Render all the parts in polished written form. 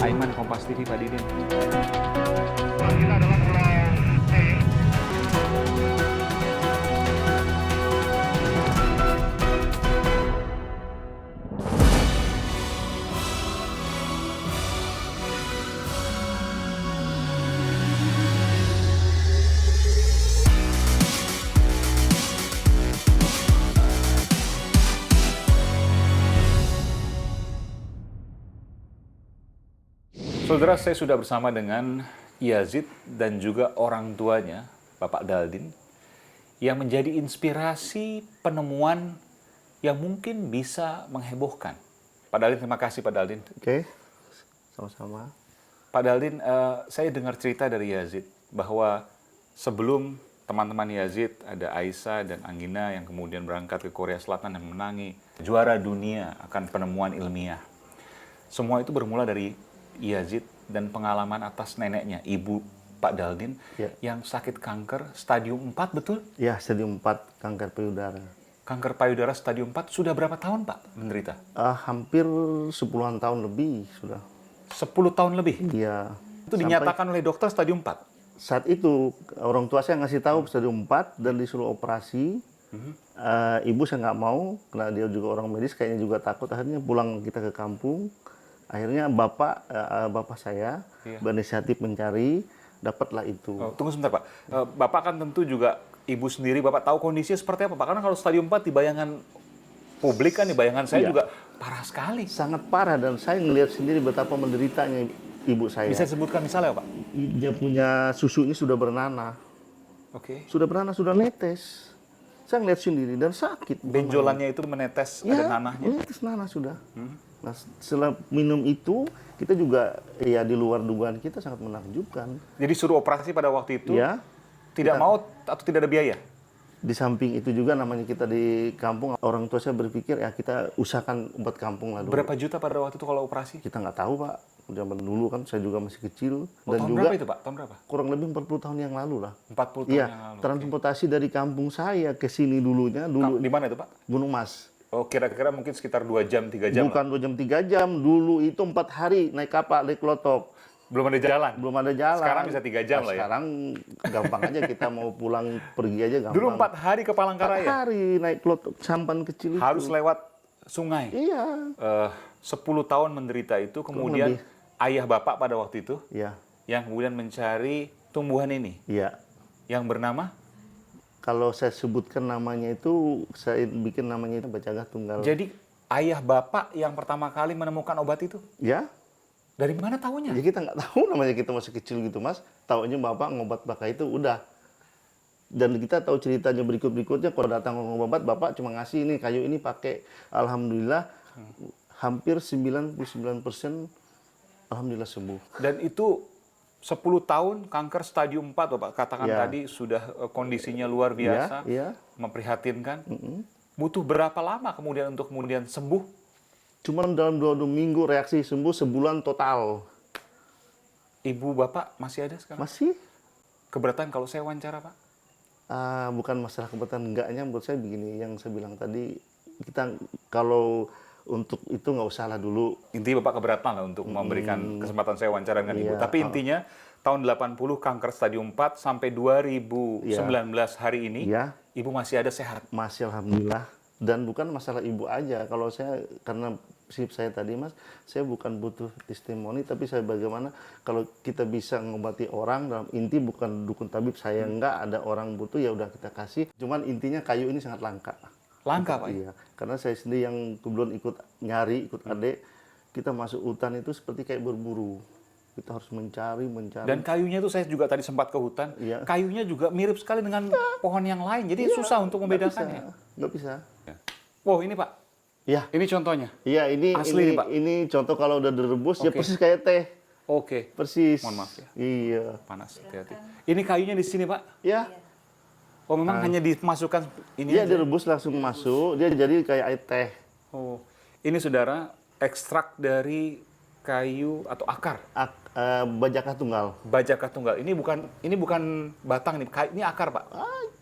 Aiman, Kompas TV, Pak Didin. Kita adalah Pulau C. Saudara, saya sudah bersama dengan Yazid dan juga orang tuanya, Bapak Daldin, yang menjadi inspirasi penemuan yang mungkin bisa menghebohkan. Pak Daldin, terima kasih Pak Daldin. Oke, sama-sama. Pak Daldin, saya dengar cerita dari Yazid bahwa sebelum teman-teman Yazid, ada Aisyah dan Anggina yang kemudian berangkat ke Korea Selatan dan menangi juara dunia akan penemuan ilmiah. Semua itu bermula dari Yazid dan pengalaman atas neneknya, ibu Pak Daldin, Ya. yang sakit kanker stadium 4, betul? Ya, stadium 4 kanker payudara. Kanker payudara stadium 4 sudah berapa tahun Pak menderita? Hampir 10-an tahun lebih sudah. 10 tahun lebih? Iya. Itu dinyatakan oleh dokter stadium 4? Saat itu orang tua saya ngasih tahu stadium 4 dan disuruh operasi. Ibu saya nggak mau, karena dia juga orang medis, kayaknya juga takut. Akhirnya pulang kita ke kampung. Akhirnya bapak saya berinisiatif mencari, dapatlah itu. Oh, tunggu sebentar Pak. Bapak kan tentu juga ibu sendiri, Bapak tahu kondisinya seperti apa Pak? Karena kalau stadium 4 di bayangan publik kan, di bayangan saya Iya. juga parah sekali. Sangat parah dan saya ngelihat sendiri betapa menderitanya ibu saya. Bisa disebutkan misalnya Pak? Dia punya susunya sudah bernanah. Oke. Sudah bernanah, sudah netes. Saya ngeliat sendiri dan sakit. Benjolannya itu menetes, ada nanahnya. Menetes nanah sudah. Nah, setelah minum itu, kita juga ya di luar dugaan kita sangat menakjubkan. Jadi suruh operasi pada waktu itu, Ya, tidak mau atau tidak ada biaya? di samping itu juga namanya kita di kampung, orang tua saya berpikir ya kita usahakan buat kampung lah dulu. Berapa juta pada waktu itu kalau operasi? Kita nggak tahu Pak, zaman dulu kan saya juga masih kecil. Oh, tahun berapa itu Pak? Tahun berapa? Kurang lebih 40 tahun yang lalu lah. 40 tahun Iya, yang lalu. transportasi dari kampung saya ke sini dulunya, Di mana itu Pak? Gunung Mas. Oh, kira-kira mungkin sekitar 2 jam, 3 jam Bukan 2 jam 3 jam, dulu itu 4 hari naik kapal, naik klotok. lah. Belum ada jalan? Belum ada jalan. Sekarang bisa 3 jam lah ya? Sekarang gampang aja kita mau pulang pergi aja gampang. Dulu 4 hari ke 4 Palangkaraya? hari naik klotok sampan kecil itu. Harus lewat sungai? Iya. 10 tahun menderita itu, kemudian lebih. ayah Bapak pada waktu itu, Iya. yang kemudian mencari tumbuhan ini, Iya. yang bernama? Kalau saya sebutkan namanya itu, saya bikin namanya itu Bajagah Tunggal. Jadi, ayah Bapak yang pertama kali menemukan obat itu? Ya. Dari mana tahunya? Ya kita nggak tahu namanya, kita masih kecil gitu Mas. Taunya Bapak ngobat baka itu udah. Dan kita tahu ceritanya berikut-berikutnya, kalau datang ngobat Bapak cuma ngasih ini kayu ini pakai. Alhamdulillah hampir 99% alhamdulillah sembuh. Dan itu 10 tahun kanker stadium 4, Bapak katakan Ya. tadi sudah kondisinya luar biasa, Iya. memprihatinkan. Butuh berapa lama kemudian untuk kemudian sembuh? Cuman dalam 2 minggu reaksi sembuh, sebulan total. Ibu Bapak masih ada sekarang? Masih? Keberatan kalau saya wawancara, Pak? Bukan masalah kebetulan enggaknya, menurut saya begini, yang saya bilang tadi, kita kalau untuk itu nggak usah lah dulu. Intinya Bapak keberatan lah untuk memberikan kesempatan saya wawancara dengan Ibu. Iya. Tapi intinya tahun 80 kanker stadium 4 sampai 2019 hari ini, Iya. Ibu masih ada sehat. Masih alhamdulillah. Dan bukan masalah ibu aja. Kalau saya, karena sip saya tadi Mas, saya bukan butuh testimoni, tapi saya bagaimana kalau kita bisa ngobati orang, dalam inti bukan dukun tabib, saya enggak, ada orang butuh ya udah kita kasih. Cuman intinya kayu ini sangat langka. Langka, Pak? Iya, karena saya sendiri yang kebetulan ikut nyari, ikut adik, kita masuk hutan itu seperti kayak berburu. Kita harus mencari. Dan kayunya itu saya juga tadi sempat ke hutan, Iya. kayunya juga mirip sekali dengan pohon yang lain, jadi susah untuk membedakannya. Nggak bisa. Wow, ini Pak, Ya, ini contohnya. iya ini Asli nih, Pak? ini contoh kalau udah direbus ya Oke. persis kayak teh. Oke, Persis. Mohon maaf ya. Iya. panas, hati-hati. Ini kayunya di sini, Pak. Ya. Oh, memang hanya dimasukkan ini Dia aja? direbus langsung masuk, dia jadi kayak air teh. Oh, ini saudara, ekstrak dari kayu atau akar Bajaka Tunggal. Bajaka Tunggal. Ini bukan batang nih, ini akar, Pak.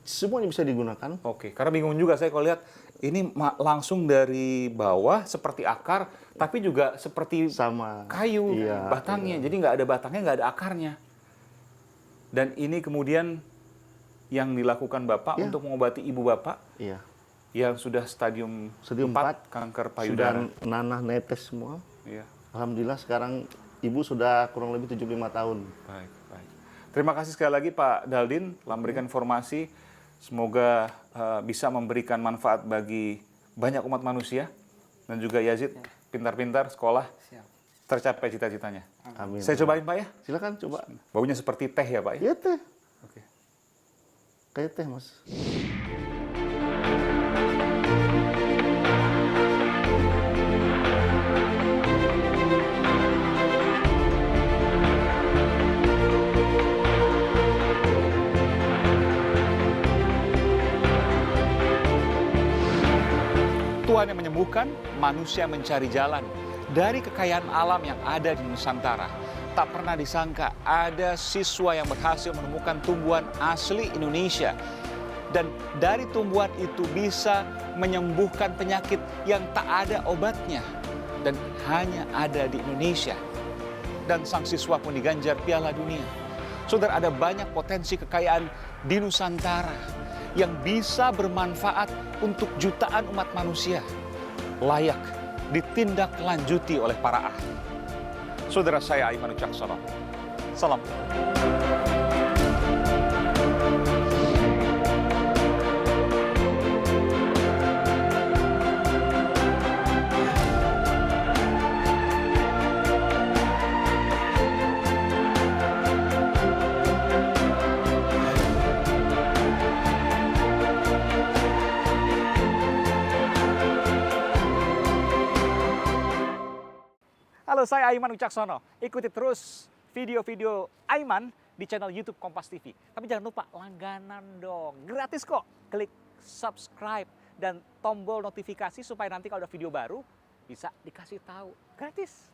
Semuanya bisa digunakan. Oke, karena bingung juga saya kalau lihat Ini langsung dari bawah seperti akar, tapi juga seperti Sama. kayu Iya, batangnya. Jadi nggak ada batangnya, nggak ada akarnya. Dan ini kemudian yang dilakukan Bapak Iya. untuk mengobati ibu Bapak Iya. yang sudah stadium Stadium 4 kanker payudara. Sudah nanah netes semua. Iya. Alhamdulillah sekarang ibu sudah kurang lebih 75 tahun. Baik, baik. Terima kasih sekali lagi Pak Daldin telah memberikan informasi. Semoga bisa memberikan manfaat bagi banyak umat manusia. Dan juga Yazid, pintar-pintar, sekolah, tercapai cita-citanya. Amin. Saya cobain Pak ya. Silakan coba. Baunya seperti teh ya Pak ya? Iya teh. Oke. Kayak teh, Mas. Tuhan yang menyembuhkan, manusia mencari jalan. Dari kekayaan alam yang ada di Nusantara, tak pernah disangka ada siswa yang berhasil menemukan tumbuhan asli Indonesia. Dan dari tumbuhan itu bisa menyembuhkan penyakit yang tak ada obatnya. Dan hanya ada di Indonesia. Dan sang siswa pun diganjar Piala Dunia. Saudara, ada banyak potensi kekayaan di Nusantara yang bisa bermanfaat untuk jutaan umat manusia, layak ditindaklanjuti oleh para ahli. Saudara saya Aiman Wicaksono, salam. Halo, saya Aiman Wicaksono. Ikuti terus video-video Aiman di channel YouTube Kompas TV. Tapi jangan lupa langganan dong. Gratis kok. Klik subscribe dan tombol notifikasi supaya nanti kalau ada video baru bisa dikasih tahu. Gratis.